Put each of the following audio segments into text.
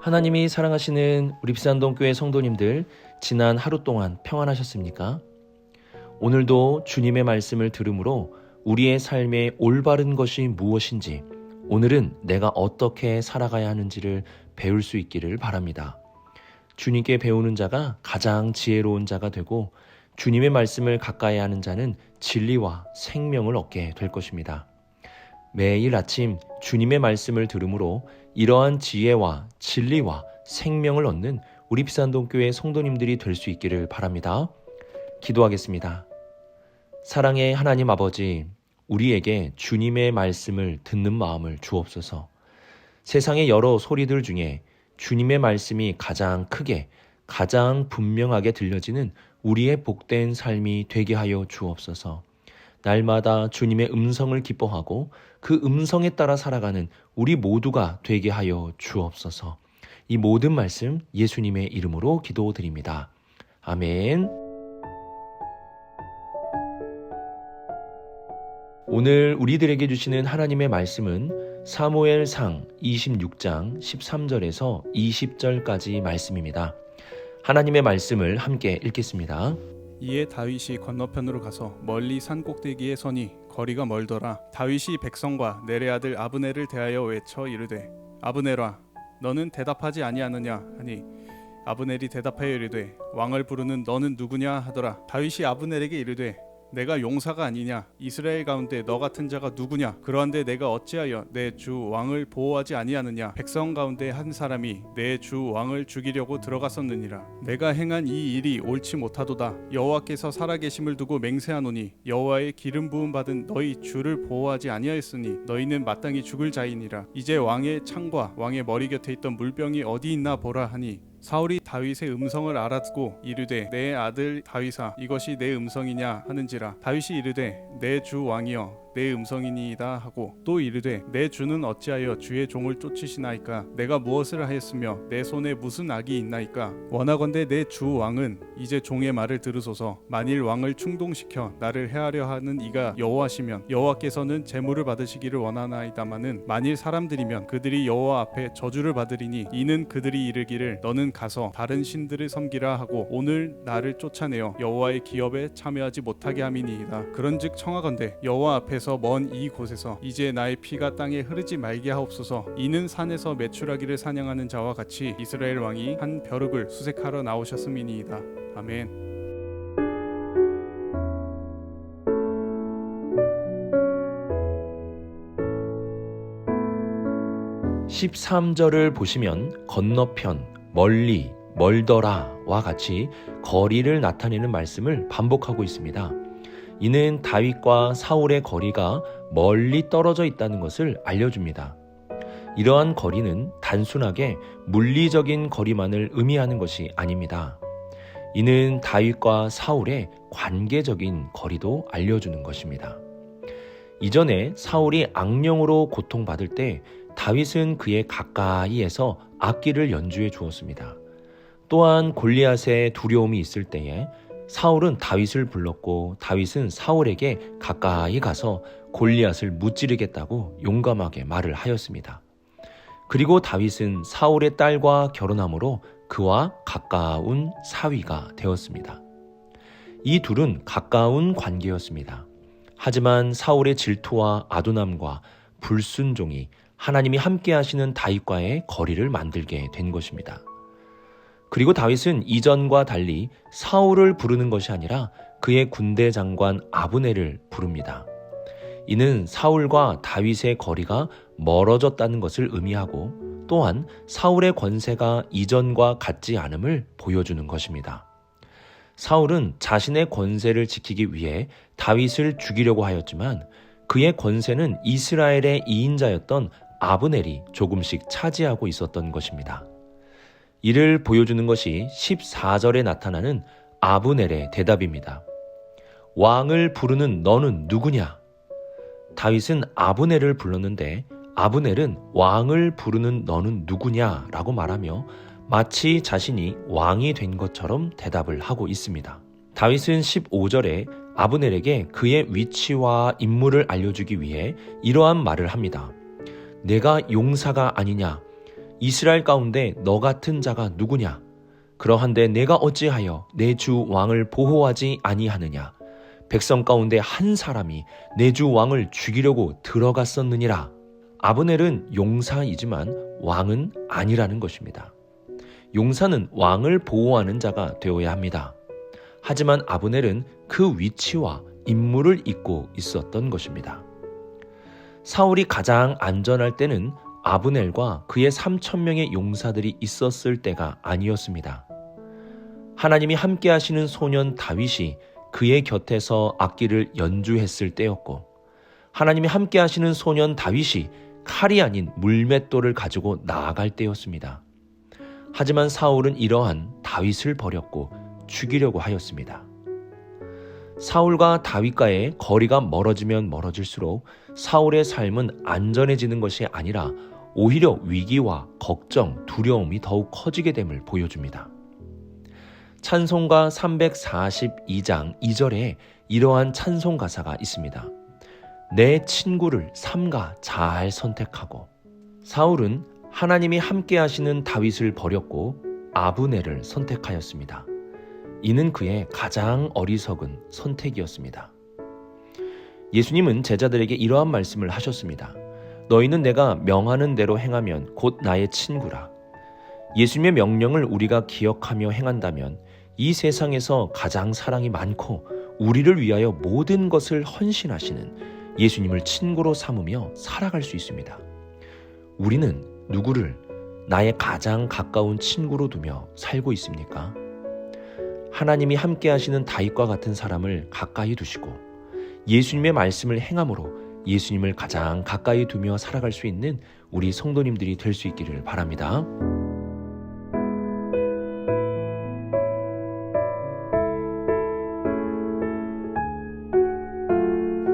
하나님이 사랑하시는 우리 비산동교회 성도님들, 지난 하루 동안 평안하셨습니까? 오늘도 주님의 말씀을 들음으로 우리의 삶에 올바른 것이 무엇인지, 오늘은 내가 어떻게 살아가야 하는지를 배울 수 있기를 바랍니다. 주님께 배우는 자가 가장 지혜로운 자가 되고, 주님의 말씀을 가까이 하는 자는 진리와 생명을 얻게 될 것입니다. 매일 아침 주님의 말씀을 들음으로 이러한 지혜와 진리와 생명을 얻는 우리 비산동교회 성도님들이 될 수 있기를 바랍니다. 기도하겠습니다. 사랑의 하나님 아버지, 우리에게 주님의 말씀을 듣는 마음을 주옵소서. 세상의 여러 소리들 중에 주님의 말씀이 가장 크게, 가장 분명하게 들려지는 우리의 복된 삶이 되게 하여 주옵소서. 날마다 주님의 음성을 기뻐하고 그 음성에 따라 살아가는 우리 모두가 되게 하여 주옵소서. 이 모든 말씀 예수님의 이름으로 기도드립니다. 아멘. 오늘 우리들에게 주시는 하나님의 말씀은 사무엘상 26장 13절에서 20절까지 말씀입니다. 하나님의 말씀을 함께 읽겠습니다. 이에 다윗이 건너편으로 가서 멀리 산 꼭대기에 서니 거리가 멀더라. 다윗이 백성과 내레 아들 아브넬을 대하여 외쳐 이르되 아브넬아 너는 대답하지 아니하느냐 하니 아브넬이 대답하여 이르되 왕을 부르는 너는 누구냐 하더라. 다윗이 아브넬에게 이르되 내가 용사가 아니냐? 이스라엘 가운데 너 같은 자가 누구냐? 그러한데 내가 어찌하여 내 주 왕을 보호하지 아니하느냐? 백성 가운데 한 사람이 내 주 왕을 죽이려고 들어갔었느니라. 내가 행한 이 일이 옳지 못하도다. 여호와께서 살아계심을 두고 맹세하노니 여호와의 기름 부음 받은 너희 주를 보호하지 아니하였으니 너희는 마땅히 죽을 자이니라. 이제 왕의 창과 왕의 머리 곁에 있던 물병이 어디 있나 보라 하니 사울이 다윗의 음성을 알아듣고 이르되 내 아들 다윗아 이것이 내 음성이냐 하는지라. 다윗이 이르되 내 주 왕이여 내 음성이니이다 하고 또 이르되 내 주는 어찌하여 주의 종을 쫓으시나이까? 내가 무엇을 하였으며 내 손에 무슨 악이 있나이까? 원하건대 내 주 왕은 이제 종의 말을 들으소서. 만일 왕을 충동시켜 나를 해하려 하는 이가 여호와시면 여호와께서는 제물을 받으시기를 원하나이다마는 만일 사람들이면 그들이 여호와 앞에 저주를 받으리니 이는 그들이 이르기를 너는 가서 다른 신들을 섬기라 하고 오늘 나를 쫓아내어 여호와의 기업에 참여하지 못하게 함이니이다. 그런즉 청하건대 여호와 앞에서 먼 이곳에서 이제 나의 피가 땅에 흐르지 말게 하옵소서. 이는 산에서 메추라기를 사냥하는 자와 같이 이스라엘 왕이 한 벼룩을 수색하러 나오셨음이니이다. 아멘. 13절을 보시면 건너편, 멀리, 멀더라와 같이 거리를 나타내는 말씀을 반복하고 있습니다. 이는 다윗과 사울의 거리가 멀리 떨어져 있다는 것을 알려줍니다. 이러한 거리는 단순하게 물리적인 거리만을 의미하는 것이 아닙니다. 이는 다윗과 사울의 관계적인 거리도 알려주는 것입니다. 이전에 사울이 악령으로 고통받을 때 다윗은 그의 가까이에서 악기를 연주해 주었습니다. 또한 골리앗의 두려움이 있을 때에 사울은 다윗을 불렀고 다윗은 사울에게 가까이 가서 골리앗을 무찌르겠다고 용감하게 말을 하였습니다. 그리고 다윗은 사울의 딸과 결혼함으로 그와 가까운 사위가 되었습니다. 이 둘은 가까운 관계였습니다. 하지만 사울의 질투와 아둔함과 불순종이 하나님이 함께 하시는 다윗과의 거리를 만들게 된 것입니다. 그리고 다윗은 이전과 달리 사울을 부르는 것이 아니라 그의 군대 장관 아브넬을 부릅니다. 이는 사울과 다윗의 거리가 멀어졌다는 것을 의미하고 또한 사울의 권세가 이전과 같지 않음을 보여주는 것입니다. 사울은 자신의 권세를 지키기 위해 다윗을 죽이려고 하였지만 그의 권세는 이스라엘의 이인자였던 아브넬이 조금씩 차지하고 있었던 것입니다. 이를 보여주는 것이 14절에 나타나는 아브넬의 대답입니다. 왕을 부르는 너는 누구냐? 다윗은 아브넬을 불렀는데 아브넬은 왕을 부르는 너는 누구냐? 라고 말하며 마치 자신이 왕이 된 것처럼 대답을 하고 있습니다. 다윗은 15절에 아브넬에게 그의 위치와 임무를 알려주기 위해 이러한 말을 합니다. 내가 용사가 아니냐? 이스라엘 가운데 너 같은 자가 누구냐? 그러한데 내가 어찌하여 내 주 왕을 보호하지 아니하느냐? 백성 가운데 한 사람이 내 주 왕을 죽이려고 들어갔었느니라. 아브넬은 용사이지만 왕은 아니라는 것입니다. 용사는 왕을 보호하는 자가 되어야 합니다. 하지만 아브넬은 그 위치와 임무를 잊고 있었던 것입니다. 사울이 가장 안전할 때는 아브넬과 그의 3,000명의 용사들이 있었을 때가 아니었습니다. 하나님이 함께 하시는 소년 다윗이 그의 곁에서 악기를 연주했을 때였고, 하나님이 함께 하시는 소년 다윗이 칼이 아닌 물맷돌을 가지고 나아갈 때였습니다. 하지만 사울은 이러한 다윗을 버렸고 죽이려고 하였습니다. 사울과 다윗과의 거리가 멀어지면 멀어질수록 사울의 삶은 안전해지는 것이 아니라 오히려 위기와 걱정, 두려움이 더욱 커지게 됨을 보여줍니다. 찬송가 342장 2절에 이러한 찬송 가사가 있습니다. 내 친구를 삼가 잘 선택하고. 사울은 하나님이 함께 하시는 다윗을 버렸고 아브넬을 선택하였습니다. 이는 그의 가장 어리석은 선택이었습니다. 예수님은 제자들에게 이러한 말씀을 하셨습니다. 너희는 내가 명하는 대로 행하면 곧 나의 친구라. 예수님의 명령을 우리가 기억하며 행한다면 이 세상에서 가장 사랑이 많고 우리를 위하여 모든 것을 헌신하시는 예수님을 친구로 삼으며 살아갈 수 있습니다. 우리는 누구를 나의 가장 가까운 친구로 두며 살고 있습니까? 하나님이 함께 하시는 다윗과 같은 사람을 가까이 두시고 예수님의 말씀을 행함으로 예수님을 가장 가까이 두며 살아갈 수 있는 우리 성도님들이 될 수 있기를 바랍니다.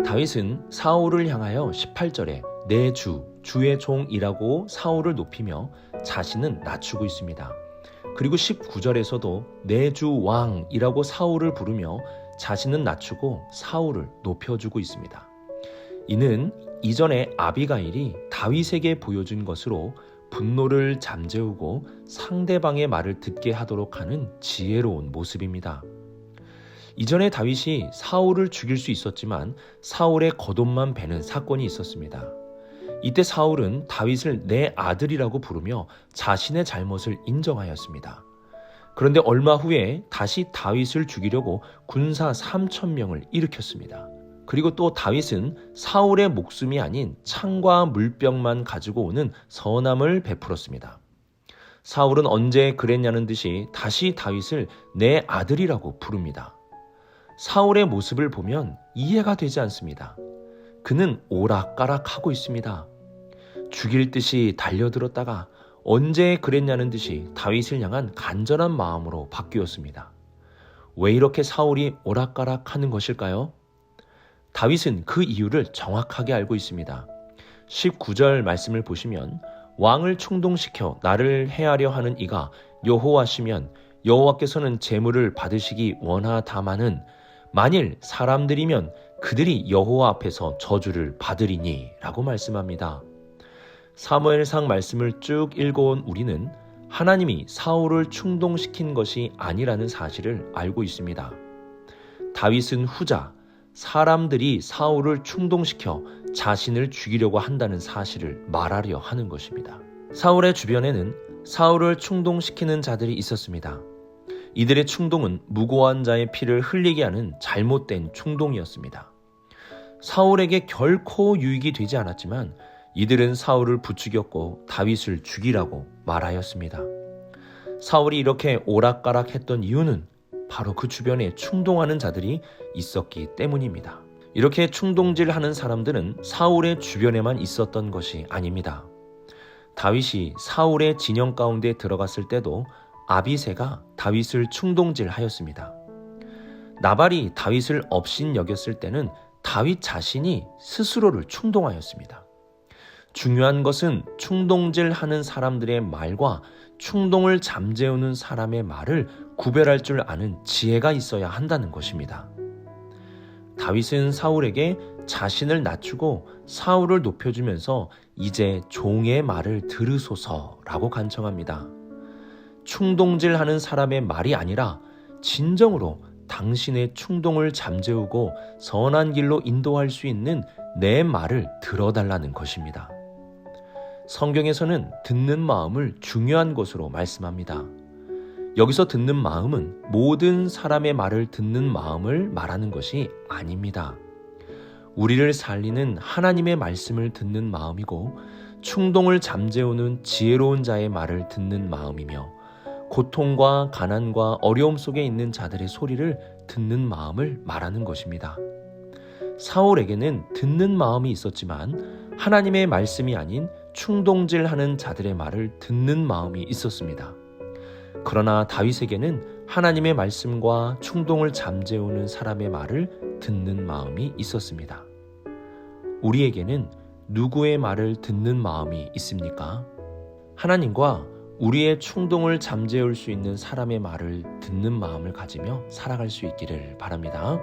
다윗은 사울을 향하여 18절에 내 주, 주의 종이라고 사울을 높이며 자신은 낮추고 있습니다. 그리고 19절에서도 내 주 왕이라고 사울을 부르며 자신은 낮추고 사울을 높여주고 있습니다. 이는 이전에 아비가일이 다윗에게 보여준 것으로 분노를 잠재우고 상대방의 말을 듣게 하도록 하는 지혜로운 모습입니다. 이전에 다윗이 사울을 죽일 수 있었지만 사울의 겉옷만 베는 사건이 있었습니다. 이때 사울은 다윗을 내 아들이라고 부르며 자신의 잘못을 인정하였습니다. 그런데 얼마 후에 다시 다윗을 죽이려고 군사 3,000명을 일으켰습니다. 그리고 또 다윗은 사울의 목숨이 아닌 창과 물병만 가지고 오는 선함을 베풀었습니다. 사울은 언제 그랬냐는 듯이 다시 다윗을 내 아들이라고 부릅니다. 사울의 모습을 보면 이해가 되지 않습니다. 그는 오락가락하고 있습니다. 죽일 듯이 달려들었다가 언제 그랬냐는 듯이 다윗을 향한 간절한 마음으로 바뀌었습니다. 왜 이렇게 사울이 오락가락하는 것일까요? 다윗은 그 이유를 정확하게 알고 있습니다. 19절 말씀을 보시면 왕을 충동시켜 나를 해하려 하는 이가 여호와시면 여호와께서는 제물을 받으시기 원하다마는 만일 사람들이면 그들이 여호와 앞에서 저주를 받으리니 라고 말씀합니다. 사무엘상 말씀을 쭉 읽어온 우리는 하나님이 사울을 충동시킨 것이 아니라는 사실을 알고 있습니다. 다윗은 후자, 사람들이 사울을 충동시켜 자신을 죽이려고 한다는 사실을 말하려 하는 것입니다. 사울의 주변에는 사울을 충동시키는 자들이 있었습니다. 이들의 충동은 무고한 자의 피를 흘리게 하는 잘못된 충동이었습니다. 사울에게 결코 유익이 되지 않았지만 이들은 사울을 부추겼고 다윗을 죽이라고 말하였습니다. 사울이 이렇게 오락가락했던 이유는 바로 그 주변에 충동하는 자들이 있었기 때문입니다. 이렇게 충동질하는 사람들은 사울의 주변에만 있었던 것이 아닙니다. 다윗이 사울의 진영 가운데 들어갔을 때도 아비새가 다윗을 충동질하였습니다. 나발이 다윗을 업신여겼을 때는 다윗 자신이 스스로를 충동하였습니다. 중요한 것은 충동질하는 사람들의 말과 충동을 잠재우는 사람의 말을 구별할 줄 아는 지혜가 있어야 한다는 것입니다. 다윗은 사울에게 자신을 낮추고 사울을 높여주면서 이제 종의 말을 들으소서라고 간청합니다. 충동질하는 사람의 말이 아니라 진정으로 당신의 충동을 잠재우고 선한 길로 인도할 수 있는 내 말을 들어달라는 것입니다. 성경에서는 듣는 마음을 중요한 것으로 말씀합니다. 여기서 듣는 마음은 모든 사람의 말을 듣는 마음을 말하는 것이 아닙니다. 우리를 살리는 하나님의 말씀을 듣는 마음이고 충동을 잠재우는 지혜로운 자의 말을 듣는 마음이며 고통과 가난과 어려움 속에 있는 자들의 소리를 듣는 마음을 말하는 것입니다. 사울에게는 듣는 마음이 있었지만 하나님의 말씀이 아닌 충동질하는 자들의 말을 듣는 마음이 있었습니다. 그러나 다윗에게는 하나님의 말씀과 충동을 잠재우는 사람의 말을 듣는 마음이 있었습니다. 우리에게는 누구의 말을 듣는 마음이 있습니까? 하나님과 우리의 충동을 잠재울 수 있는 사람의 말을 듣는 마음을 가지며 살아갈 수 있기를 바랍니다.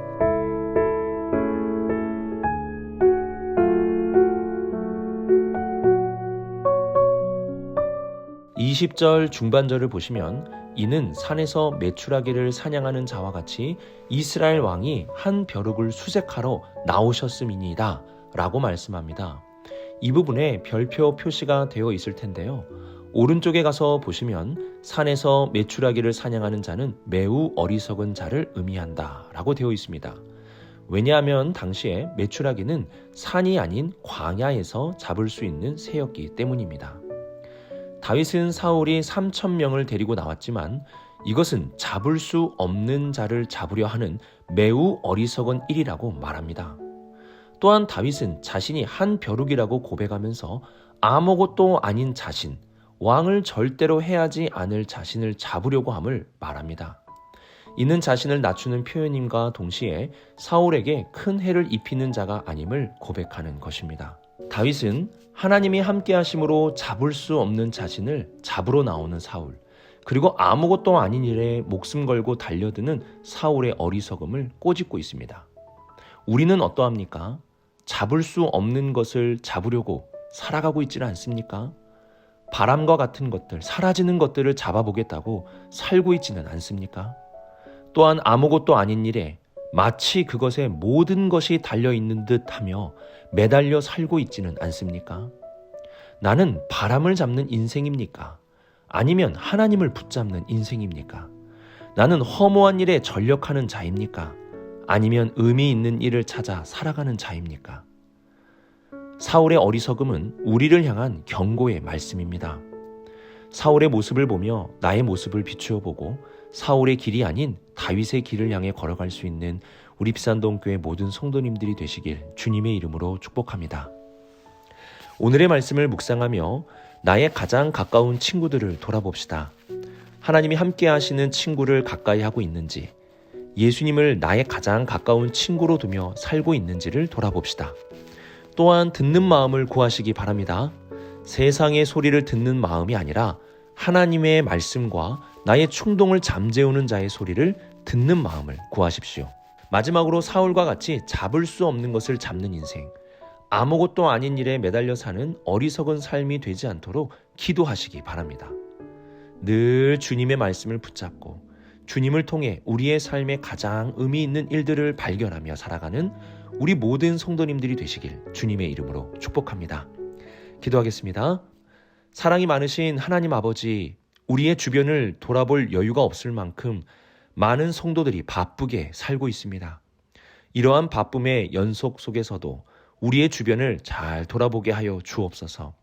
20절 중반절을 보시면 이는 산에서 메추라기를 사냥하는 자와 같이 이스라엘 왕이 한 벼룩을 수색하러 나오셨음이니이다 라고 말씀합니다. 이 부분에 별표 표시가 되어 있을 텐데요. 오른쪽에 가서 보시면 산에서 메추라기를 사냥하는 자는 매우 어리석은 자를 의미한다 라고 되어 있습니다. 왜냐하면 당시에 메추라기는 산이 아닌 광야에서 잡을 수 있는 새였기 때문입니다. 다윗은 사울이 3,000명을 데리고 나왔지만 이것은 잡을 수 없는 자를 잡으려 하는 매우 어리석은 일이라고 말합니다. 또한 다윗은 자신이 한 벼룩이라고 고백하면서 아무것도 아닌 자신, 왕을 절대로 해하지 않을 자신을 잡으려고 함을 말합니다. 이는 자신을 낮추는 표현임과 동시에 사울에게 큰 해를 입히는 자가 아님을 고백하는 것입니다. 다윗은 하나님이 함께 하심으로 잡을 수 없는 자신을 잡으러 나오는 사울, 그리고 아무것도 아닌 일에 목숨 걸고 달려드는 사울의 어리석음을 꼬집고 있습니다. 우리는 어떠합니까? 잡을 수 없는 것을 잡으려고 살아가고 있지는 않습니까? 바람과 같은 것들, 사라지는 것들을 잡아보겠다고 살고 있지는 않습니까? 또한 아무것도 아닌 일에 마치 그것에 모든 것이 달려있는 듯하며 매달려 살고 있지는 않습니까? 나는 바람을 잡는 인생입니까? 아니면 하나님을 붙잡는 인생입니까? 나는 허무한 일에 전력하는 자입니까? 아니면 의미 있는 일을 찾아 살아가는 자입니까? 사울의 어리석음은 우리를 향한 경고의 말씀입니다. 사울의 모습을 보며 나의 모습을 비추어 보고 사울의 길이 아닌 다윗의 길을 향해 걸어갈 수 있는 우리 비산동교회 모든 성도님들이 되시길 주님의 이름으로 축복합니다. 오늘의 말씀을 묵상하며 나의 가장 가까운 친구들을 돌아봅시다. 하나님이 함께 하시는 친구를 가까이 하고 있는지, 예수님을 나의 가장 가까운 친구로 두며 살고 있는지를 돌아봅시다. 또한 듣는 마음을 구하시기 바랍니다. 세상의 소리를 듣는 마음이 아니라 하나님의 말씀과 나의 충동을 잠재우는 자의 소리를 듣는 마음을 구하십시오. 마지막으로 사울과 같이 잡을 수 없는 것을 잡는 인생, 아무것도 아닌 일에 매달려 사는 어리석은 삶이 되지 않도록 기도하시기 바랍니다. 늘 주님의 말씀을 붙잡고 주님을 통해 우리의 삶에 가장 의미 있는 일들을 발견하며 살아가는 우리 모든 성도님들이 되시길 주님의 이름으로 축복합니다. 기도하겠습니다. 사랑이 많으신 하나님 아버지, 우리의 주변을 돌아볼 여유가 없을 만큼 많은 성도들이 바쁘게 살고 있습니다. 이러한 바쁨의 연속 속에서도 우리의 주변을 잘 돌아보게 하여 주옵소서.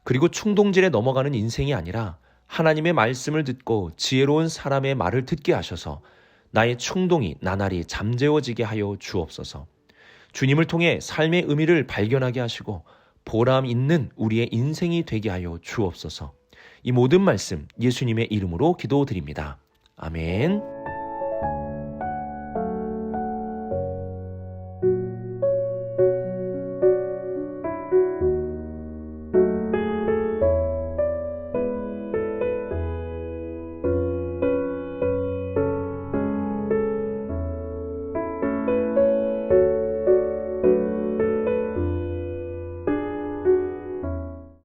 그리고 충동질에 넘어가는 인생이 아니라 하나님의 말씀을 듣고 지혜로운 사람의 말을 듣게 하셔서 나의 충동이 나날이 잠재워지게 하여 주옵소서. 주님을 통해 삶의 의미를 발견하게 하시고 보람 있는 우리의 인생이 되게 하여 주옵소서. 이 모든 말씀 예수님의 이름으로 기도드립니다. 아멘.